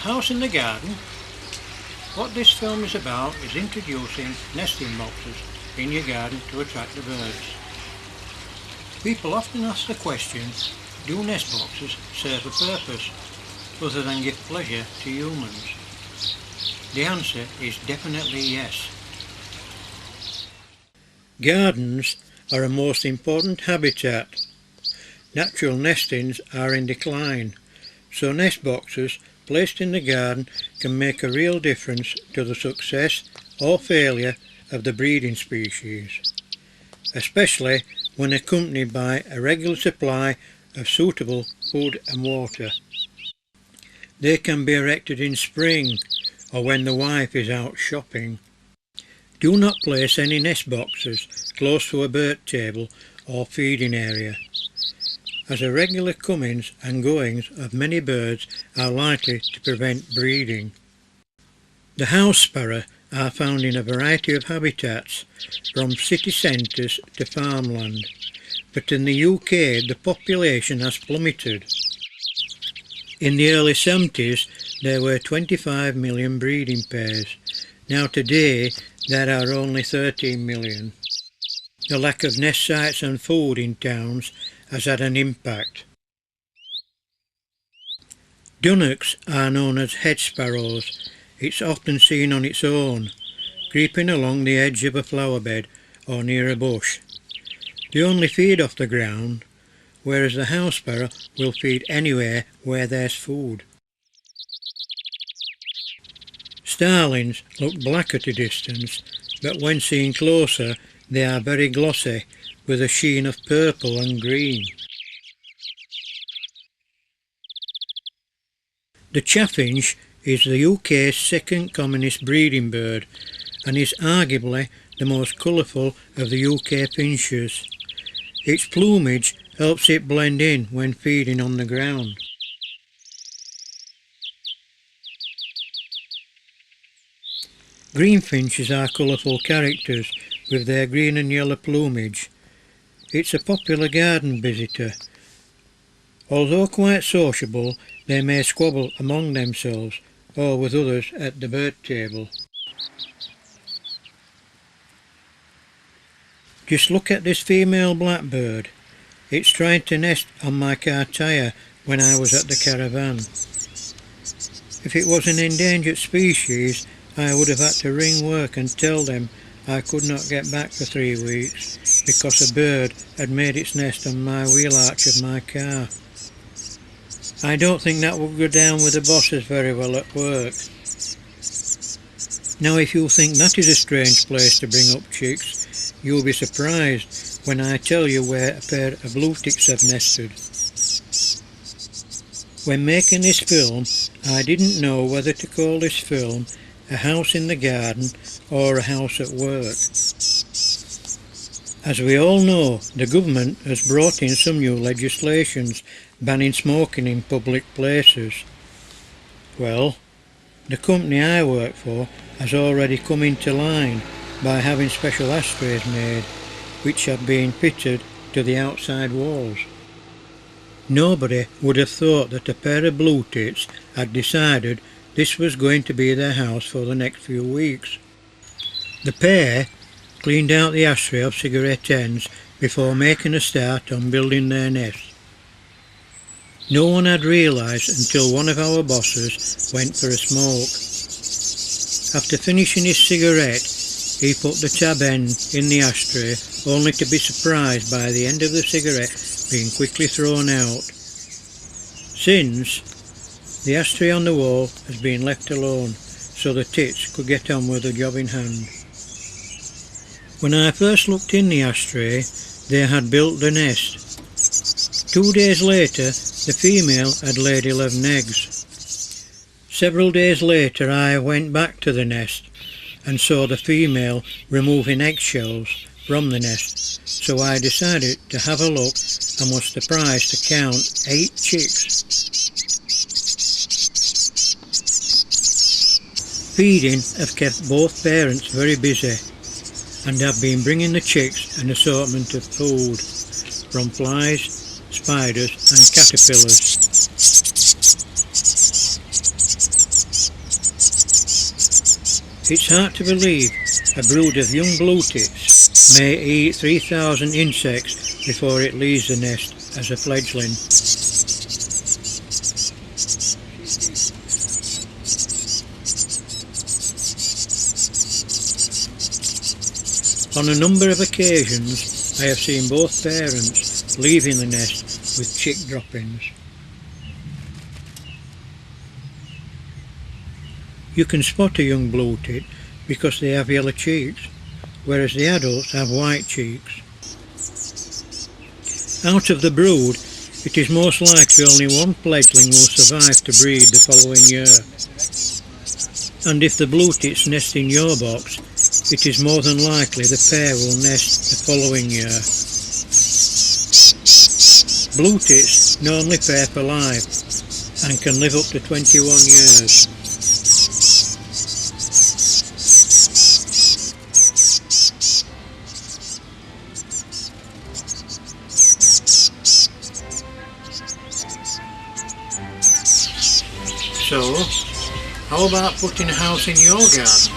House in the Garden. What this film is about is introducing nesting boxes in your garden to attract the birds. People often ask the question, do nest boxes serve a purpose other than give pleasure to humans? The answer is definitely yes. Gardens are a most important habitat. Natural nestings are in decline, so nest boxes placed in the garden can make a real difference to the success or failure of the breeding species, especially when accompanied by a regular supply of suitable food and water. They can be erected in spring or when the wife is out shopping. Do not place any nest boxes close to a bird table or feeding area, as the regular comings and goings of many birds are likely to prevent breeding. The house sparrow are found in a variety of habitats, from city centres to farmland, but in the UK the population has plummeted. In the early 70s there were 25 million breeding pairs. Now today there are only 13 million. The lack of nest sites and food in towns has had an impact. Dunnocks are known as hedge sparrows. It's often seen on its own, creeping along the edge of a flower bed or near a bush. They only feed off the ground, whereas the house sparrow will feed anywhere where there's food. Starlings look black at a distance, but when seen closer they are very glossy, with a sheen of purple and green. The chaffinch is the UK's second commonest breeding bird and is arguably the most colourful of the UK finches. Its plumage helps it blend in when feeding on the ground. Greenfinches are colourful characters with their green and yellow plumage. It's a popular garden visitor. Although quite sociable, they may squabble among themselves or with others at the bird table. Just look at this female blackbird. It's trying to nest on my car tyre when I was at the caravan. If it was an endangered species, I would have had to ring work and tell them I could not get back for 3 weeks because a bird had made its nest on my wheel arch of my car. I don't think that would go down with the bosses very well at work. Now if you think that is a strange place to bring up chicks, you'll be surprised when I tell you where a pair of blue ticks have nested. When making this film, I didn't know whether to call this film a house in the garden or a house at work. As we all know, the government has brought in some new legislations banning smoking in public places. Well, the company I work for has already come into line by having special ashtrays made, which have been fitted to the outside walls. Nobody would have thought that a pair of blue tits had decided this was going to be their house for the next few weeks. The pair cleaned out the ashtray of cigarette ends before making a start on building their nest. No one had realised until one of our bosses went for a smoke. After finishing his cigarette, he put the tab end in the ashtray, only to be surprised by the end of the cigarette being quickly thrown out. Since, the ashtray on the wall has been left alone, so the tits could get on with the job in hand. When I first looked in the ashtray, they had built the nest. 2 days later, the female had laid 11 eggs. Several days later I went back to the nest and saw the female removing eggshells from the nest, so I decided to have a look and was surprised to count 8 chicks. Feeding have kept both parents very busy and have been bringing the chicks an assortment of food, from flies, spiders and caterpillars. It's hard to believe a brood of young blue tits may eat 3,000 insects before it leaves the nest as a fledgling. On a number of occasions I have seen both parents leaving the nest with chick droppings. You can spot a young blue tit because they have yellow cheeks, whereas the adults have white cheeks. Out of the brood, it is most likely only one fledgling will survive to breed the following year. And if the blue tits nest in your box, it is more than likely the pair will nest the following year. Blue tits normally pair for life and can live up to 21 years. So, how about putting a house in your garden?